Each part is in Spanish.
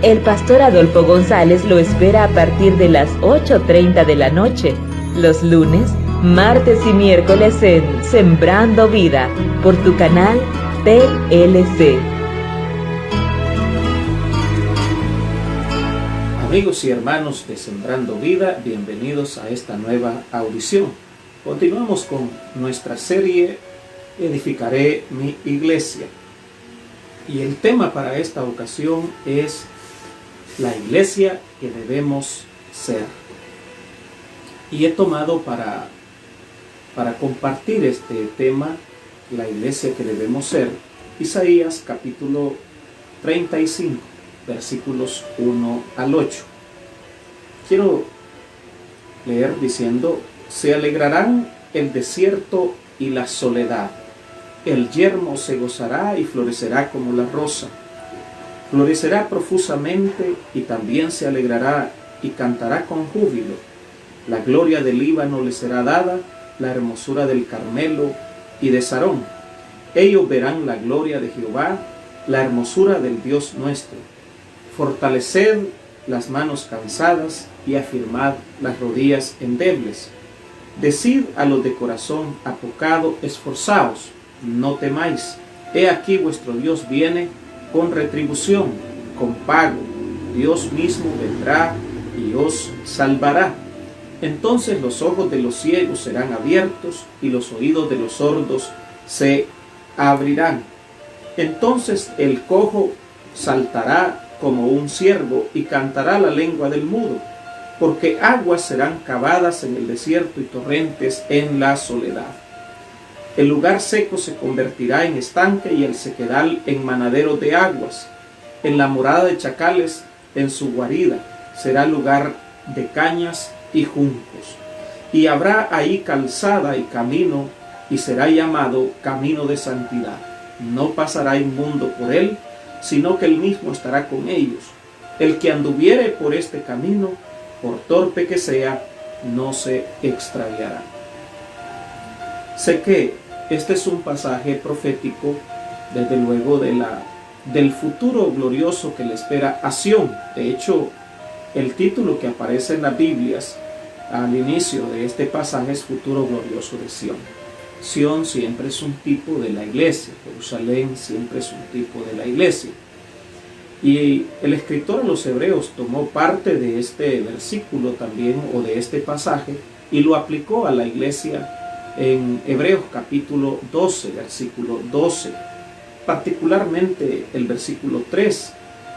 El pastor Adolfo González lo espera a partir de las 8:30 de la noche, los lunes, martes y miércoles en Sembrando Vida, por tu canal TLC. Amigos y hermanos de Sembrando Vida, bienvenidos a esta nueva audición. Continuamos con nuestra serie Edificaré mi iglesia. Y el tema para esta ocasión es la iglesia que debemos ser. Y he tomado para compartir este tema, la iglesia que debemos ser, Isaías capítulo 35, versículos 1 al 8. Quiero leer diciendo: se alegrarán el desierto y la soledad, el yermo se gozará y florecerá como la rosa. Florecerá profusamente y también se alegrará y cantará con júbilo. La gloria del Líbano le será dada, la hermosura del Carmelo y de Sarón. Ellos verán la gloria de Jehová, la hermosura del Dios nuestro. Fortaleced las manos cansadas y afirmad las rodillas endebles. Decid a los de corazón apocado: esforzaos, no temáis. He aquí vuestro Dios viene con retribución, con pago. Dios mismo vendrá y os salvará. Entonces los ojos de los ciegos serán abiertos y los oídos de los sordos se abrirán. Entonces el cojo saltará como un ciervo y cantará la lengua del mudo, porque aguas serán cavadas en el desierto y torrentes en la soledad. El lugar seco se convertirá en estanque y el sequedal en manadero de aguas. En la morada de chacales, en su guarida, será lugar de cañas y juncos. Y habrá ahí calzada y camino, y será llamado camino de santidad. No pasará inmundo por él, sino que él mismo estará con ellos. El que anduviere por este camino, por torpe que sea, no se extraviará. Sé que este es un pasaje profético, desde luego, del futuro glorioso que le espera a Sión. De hecho, el título que aparece en las Biblias al inicio de este pasaje es Futuro Glorioso de Sión. Sión siempre es un tipo de la iglesia, Jerusalén siempre es un tipo de la iglesia. Y el escritor a los Hebreos tomó parte de este versículo también, o de este pasaje, y lo aplicó a la iglesia en Hebreos capítulo 12, versículo 12. Particularmente el versículo 3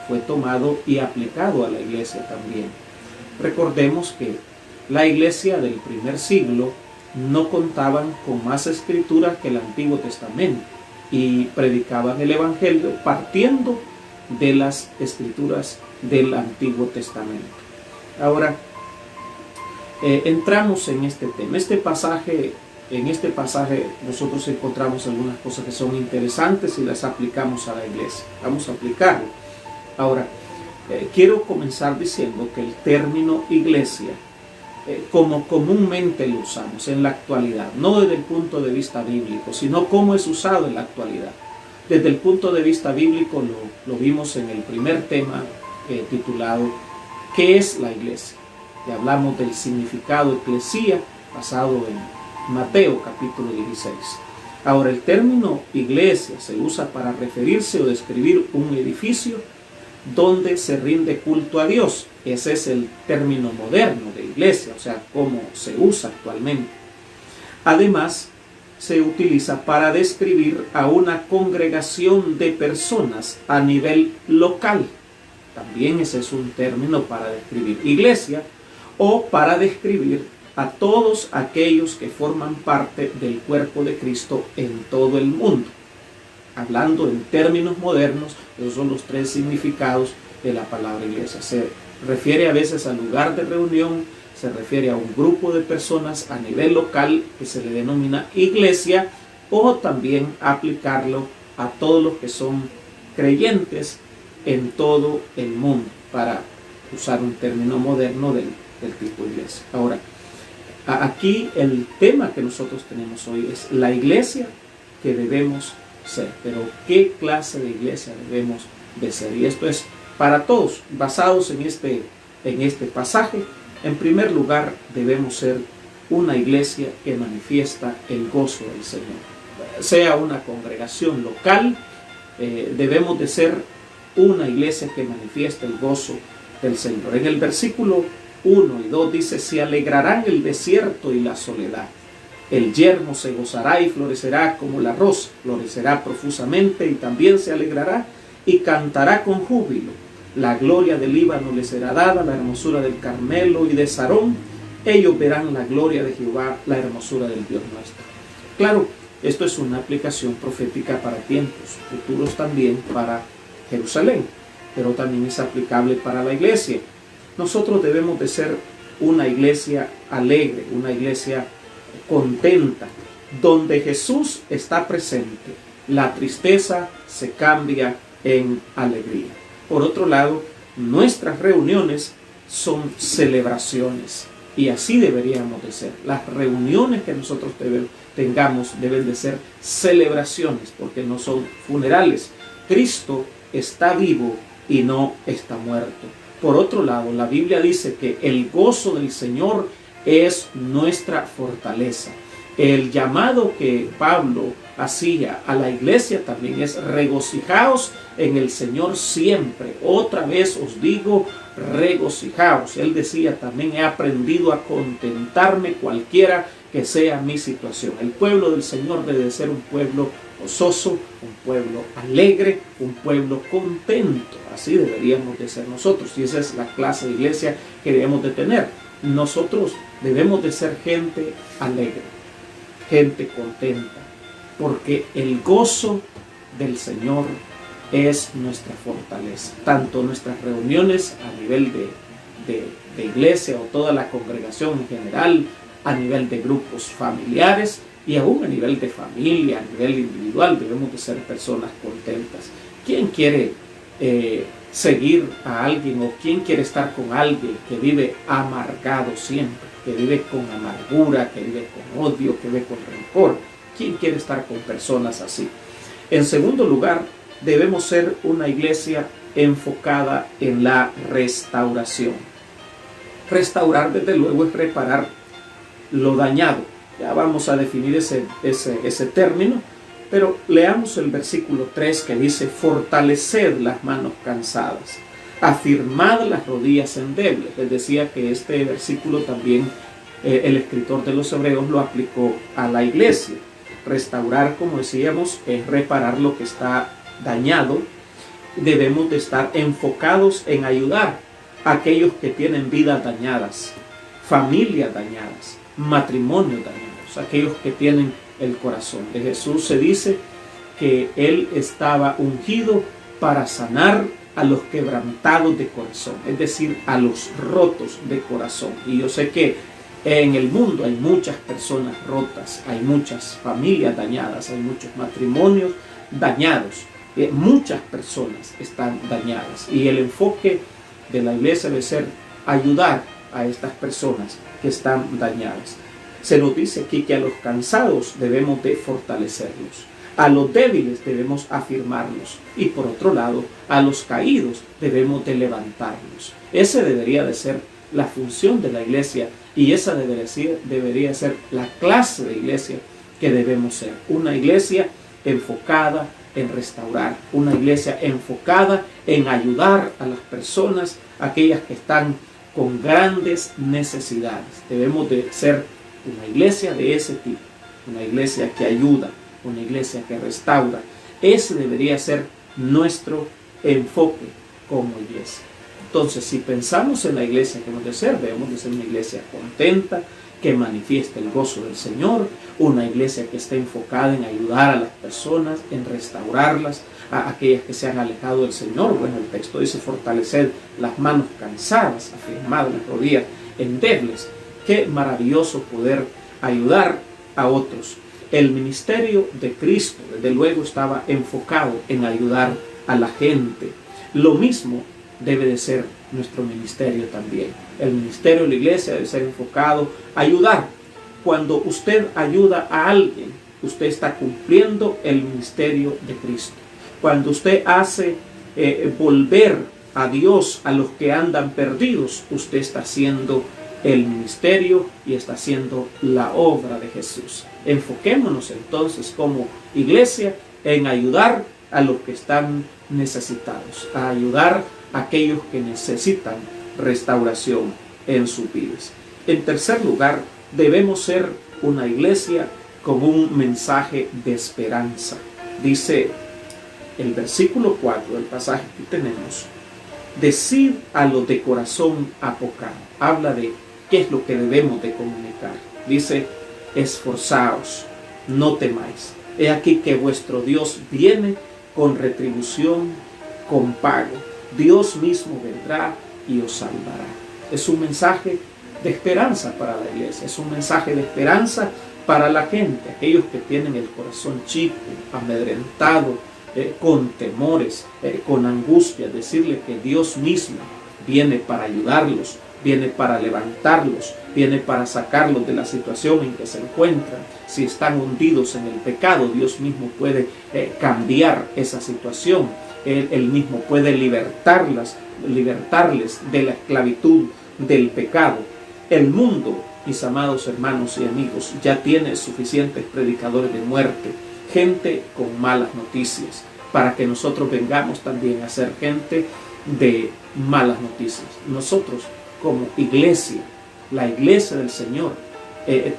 fue tomado y aplicado a la iglesia también. Recordemos que la iglesia del primer siglo no contaban con más escritura que el Antiguo Testamento y predicaban el Evangelio partiendo de las escrituras del Antiguo Testamento. Ahora, entramos en este tema. En este pasaje nosotros encontramos algunas cosas que son interesantes y las aplicamos a la iglesia. Vamos a aplicarlo. Ahora, quiero comenzar diciendo que el término iglesia, como comúnmente lo usamos en la actualidad, no desde el punto de vista bíblico, sino cómo es usado en la actualidad. Desde el punto de vista bíblico lo vimos en el primer tema titulado ¿qué es la iglesia? Y hablamos del significado eclesía basado en Mateo capítulo 16. Ahora, el término iglesia se usa para referirse o describir un edificio donde se rinde culto a Dios. Ese es el término moderno de iglesia, o sea, cómo se usa actualmente. Además, se utiliza para describir a una congregación de personas a nivel local. También ese es un término para describir iglesia, o para describir a todos aquellos que forman parte del cuerpo de Cristo en todo el mundo. Hablando en términos modernos, esos son los tres significados de la palabra iglesia. Se refiere a veces al lugar de reunión, se refiere a un grupo de personas a nivel local que se le denomina iglesia, o también aplicarlo a todos los que son creyentes en todo el mundo, para usar un término moderno del tipo de iglesia. Ahora, aquí el tema que nosotros tenemos hoy es la iglesia que debemos ser. Pero ¿qué clase de iglesia debemos de ser? Y esto es para todos, basados en este pasaje. En primer lugar, debemos ser una iglesia que manifiesta el gozo del Señor. Sea una congregación local, debemos de ser una iglesia que manifiesta el gozo del Señor. En el versículo 1 y 2 dice: se alegrarán el desierto y la soledad. El yermo se gozará y florecerá como la rosa, florecerá profusamente y también se alegrará y cantará con júbilo. La gloria del Líbano les será dada, la hermosura del Carmelo y de Sarón. Ellos verán la gloria de Jehová, la hermosura del Dios nuestro. Claro, esto es una aplicación profética para tiempos futuros, también para Jerusalén, pero también es aplicable para la iglesia. Nosotros debemos de ser una iglesia alegre, una iglesia contenta, donde Jesús está presente. La tristeza se cambia en alegría. Por otro lado, nuestras reuniones son celebraciones, y así deberíamos de ser. Las reuniones que nosotros tengamos deben de ser celebraciones, porque no son funerales. Cristo está vivo y no está muerto. Por otro lado, la Biblia dice que el gozo del Señor es nuestra fortaleza. El llamado que Pablo hacía a la iglesia también es: regocijaos en el Señor siempre. Otra vez os digo, regocijaos. Él decía también: he aprendido a contentarme cualquiera que sea mi situación. El pueblo del Señor debe de ser un pueblo gozoso, un pueblo alegre, un pueblo contento. Así deberíamos de ser nosotros, y esa es la clase de iglesia que debemos de tener. Nosotros debemos de ser gente alegre, gente contenta, porque el gozo del Señor es nuestra fortaleza. Tanto nuestras reuniones a nivel de iglesia o toda la congregación en general, a nivel de grupos familiares y aún a nivel de familia, a nivel individual, debemos de ser personas contentas. ¿Quién quiere seguir a alguien, o quién quiere estar con alguien que vive amargado siempre, que vive con amargura, que vive con odio, que vive con rencor? ¿Quién quiere estar con personas así? En segundo lugar, debemos ser una iglesia enfocada en la restauración. Restaurar, desde luego, es reparar lo dañado. Ya vamos a definir ese término, pero leamos el versículo 3, que dice: fortaleced las manos cansadas, afirmad las rodillas endebles. Les decía que este versículo también el escritor de los Hebreos lo aplicó a la iglesia. Restaurar, como decíamos, es reparar lo que está dañado. Debemos de estar enfocados en ayudar a aquellos que tienen vidas dañadas, familias dañadas, matrimonios dañados, aquellos que tienen el corazón. De Jesús se dice que Él estaba ungido para sanar a los quebrantados de corazón, es decir, a los rotos de corazón. Y yo sé que en el mundo hay muchas personas rotas, hay muchas familias dañadas, hay muchos matrimonios dañados, muchas personas están dañadas, y el enfoque de la iglesia debe ser ayudar a estas personas que están dañadas. Se nos dice aquí que a los cansados debemos de fortalecerlos, a los débiles debemos afirmarlos, y por otro lado, a los caídos debemos de levantarlos. Ese debería de ser la función de la iglesia, y esa debería ser la clase de iglesia que debemos ser. Una iglesia enfocada en restaurar, una iglesia enfocada en ayudar a las personas, aquellas que están con grandes necesidades. Debemos de ser una iglesia de ese tipo, una iglesia que ayuda, una iglesia que restaura. Ese debería ser nuestro enfoque como iglesia. Entonces, si pensamos en la iglesia que hemos de ser, debemos de ser una iglesia contenta, que manifieste el gozo del Señor, una iglesia que esté enfocada en ayudar a las personas, en restaurarlas, a aquellas que se han alejado del Señor. Bueno, el texto dice: fortalecer las manos cansadas, afirmad las rodillas endebles. Qué maravilloso poder ayudar a otros. El ministerio de Cristo, desde luego, estaba enfocado en ayudar a la gente. Lo mismo debe de ser nuestro ministerio también. El ministerio de la iglesia debe ser enfocado a ayudar. Cuando usted ayuda a alguien, usted está cumpliendo el ministerio de Cristo. Cuando usted hace volver a Dios a los que andan perdidos, usted está haciendo el ministerio y está haciendo la obra de Jesús. Enfoquémonos entonces como iglesia en ayudar a los que están necesitados, a ayudar a aquellos que necesitan restauración en sus vidas. En tercer lugar, debemos ser una iglesia con un mensaje de esperanza. Dice el versículo 4 del pasaje que tenemos: decid a los de corazón apocado. Habla de qué es lo que debemos de comunicar. Dice: esforzaos, no temáis. He aquí que vuestro Dios viene con retribución, con pago. Dios mismo vendrá y os salvará. Es un mensaje de esperanza para la iglesia. Es un mensaje de esperanza para la gente, aquellos que tienen el corazón chico, amedrentado, con temores, con angustia. Decirle que Dios mismo viene para ayudarlos, viene para levantarlos, viene para sacarlos de la situación en que se encuentran. Si están hundidos en el pecado, Dios mismo puede cambiar esa situación. Él mismo puede libertarles de la esclavitud del pecado. El mundo, mis amados hermanos y amigos, ya tiene suficientes predicadores de muerte, gente con malas noticias, para que nosotros vengamos también a ser gente de malas noticias. Nosotros como iglesia, la iglesia del Señor,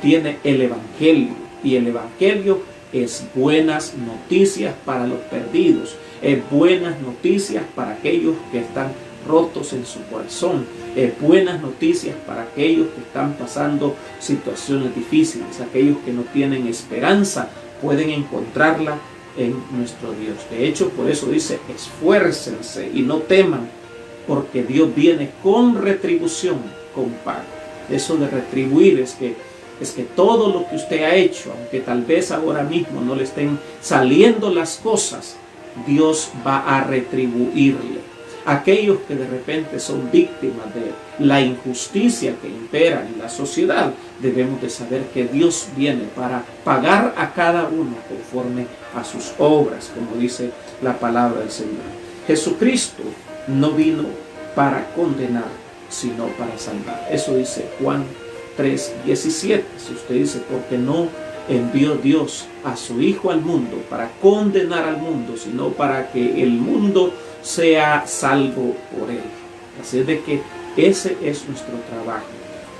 tiene el Evangelio, y el Evangelio es buenas noticias para los perdidos, es buenas noticias para aquellos que están rotos en su corazón, es buenas noticias para aquellos que están pasando situaciones difíciles, aquellos que no tienen esperanza, pueden encontrarla en nuestro Dios. De hecho, por eso dice: esfuércense y no teman, porque Dios viene con retribución, con pago. Eso de retribuir es que todo lo que usted ha hecho, aunque tal vez ahora mismo no le estén saliendo las cosas, Dios va a retribuirle. Aquellos que de repente son víctimas de la injusticia que impera en la sociedad, debemos de saber que Dios viene para pagar a cada uno conforme a sus obras, como dice la palabra del Señor. Jesucristo no vino para condenar, sino para salvar. Eso dice Juan 3:17. Si usted dice: porque no envió Dios a su Hijo al mundo para condenar al mundo, sino para que el mundo sea salvo por él. Así es de que ese es nuestro trabajo.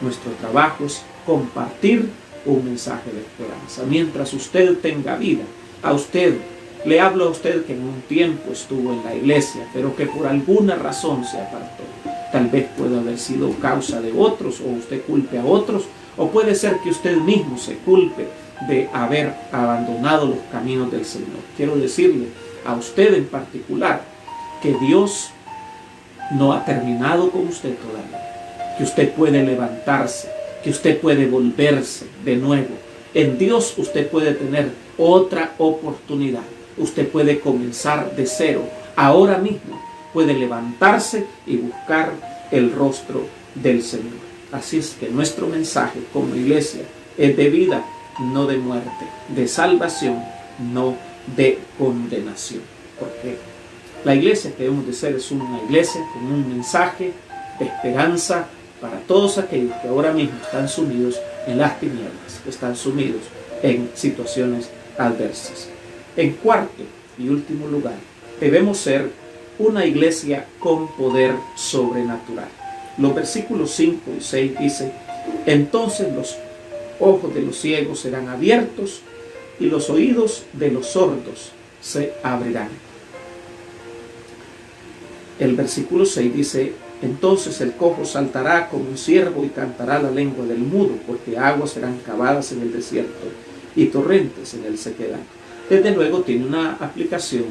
Nuestro trabajo es compartir un mensaje de esperanza. Mientras usted tenga vida, le hablo a usted que en un tiempo estuvo en la iglesia, pero que por alguna razón se apartó. Tal vez pueda haber sido causa de otros, o usted culpe a otros, o puede ser que usted mismo se culpe de haber abandonado los caminos del Señor. Quiero decirle a usted en particular que Dios no ha terminado con usted todavía, que usted puede levantarse, que usted puede volverse de nuevo. En Dios usted puede tener otra oportunidad, usted puede comenzar de cero, ahora mismo puede levantarse y buscar el rostro del Señor. Así es que nuestro mensaje como iglesia es de vida, no de muerte, de salvación, no de condenación, porque la iglesia que debemos de ser es una iglesia con un mensaje de esperanza para todos aquellos que ahora mismo están sumidos en las tinieblas, que están sumidos en situaciones adversas. En cuarto y último lugar, debemos ser una iglesia con poder sobrenatural. Los versículos 5 y 6 dice: entonces los ojos de los ciegos serán abiertos y los oídos de los sordos se abrirán. El versículo 6 dice: entonces el cojo saltará como un ciervo y cantará la lengua del mudo, porque aguas serán cavadas en el desierto y torrentes en el sequedal. Desde luego tiene una aplicación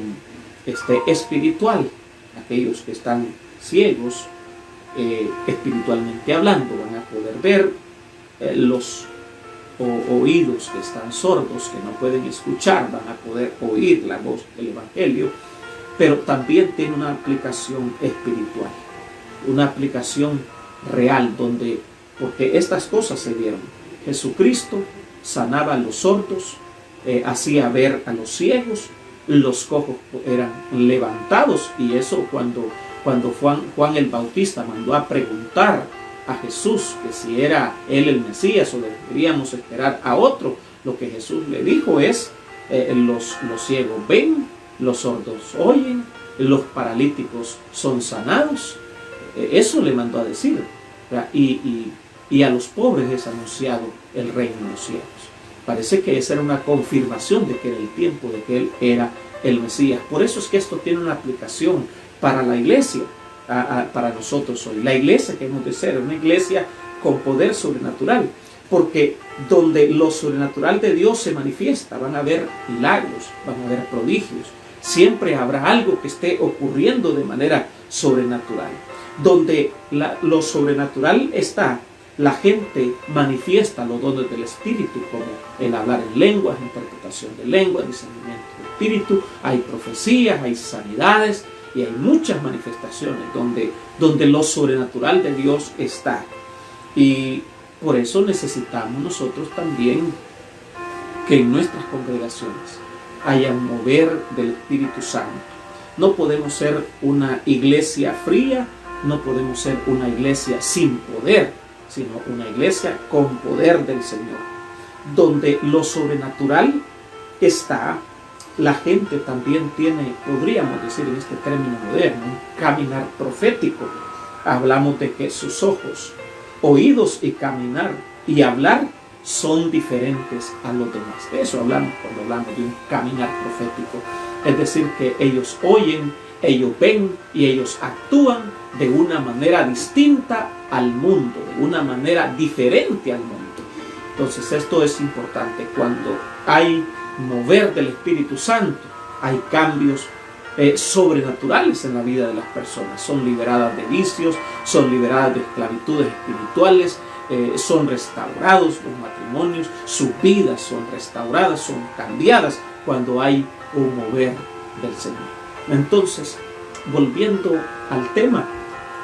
espiritual. Aquellos que están ciegos, espiritualmente hablando, van a poder ver. Los oídos que están sordos, que no pueden escuchar, van a poder oír la voz del Evangelio. Pero también tiene una aplicación espiritual, una aplicación real, porque estas cosas se dieron. Jesucristo sanaba a los sordos, hacía ver a los ciegos, los cojos eran levantados, y eso cuando cuando Juan el Bautista mandó a preguntar a Jesús que si era él el Mesías o deberíamos esperar a otro, lo que Jesús le dijo es, los ciegos ven, los sordos oyen, los paralíticos son sanados. Eso le mandó a decir, y a los pobres es anunciado el reino de los cielos. Parece que esa era una confirmación de que era el tiempo de que él era el Mesías. Por eso es que esto tiene una aplicación para la iglesia, para nosotros hoy. La iglesia que hemos de ser, una iglesia con poder sobrenatural, porque donde lo sobrenatural de Dios se manifiesta, van a haber milagros, van a haber prodigios. Siempre habrá algo que esté ocurriendo de manera sobrenatural. Donde lo sobrenatural está, la gente manifiesta los dones del Espíritu, como el hablar en lenguas, interpretación de lenguas, discernimiento del Espíritu, hay profecías, hay sanidades y hay muchas manifestaciones donde lo sobrenatural de Dios está. Y por eso necesitamos nosotros también que en nuestras congregaciones haya un mover del Espíritu Santo. No podemos ser una iglesia fría, no podemos ser una iglesia sin poder, sino una iglesia con poder del Señor. Donde lo sobrenatural está, la gente también tiene, podríamos decir en este término moderno, un caminar profético. Hablamos de que sus ojos, oídos y caminar y hablar son diferentes a los demás. De eso hablamos cuando hablamos de un caminar profético. Es decir, que ellos oyen, ellos ven y ellos actúan de una manera distinta al mundo, de una manera diferente al mundo. Entonces esto es importante. Cuando hay mover del Espíritu Santo, hay cambios sobrenaturales en la vida de las personas. Son liberadas de vicios, son liberadas de esclavitudes espirituales, son restaurados los matrimonios, sus vidas son restauradas, son cambiadas cuando hay un mover del Señor. Entonces, volviendo al tema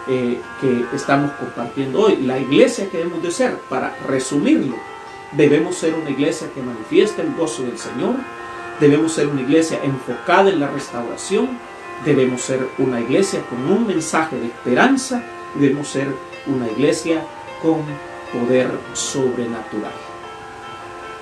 que estamos compartiendo hoy, la iglesia que debemos de ser, para resumirlo, debemos ser una iglesia que manifiesta el gozo del Señor, debemos ser una iglesia enfocada en la restauración, debemos ser una iglesia con un mensaje de esperanza, debemos ser una iglesia con poder sobrenatural.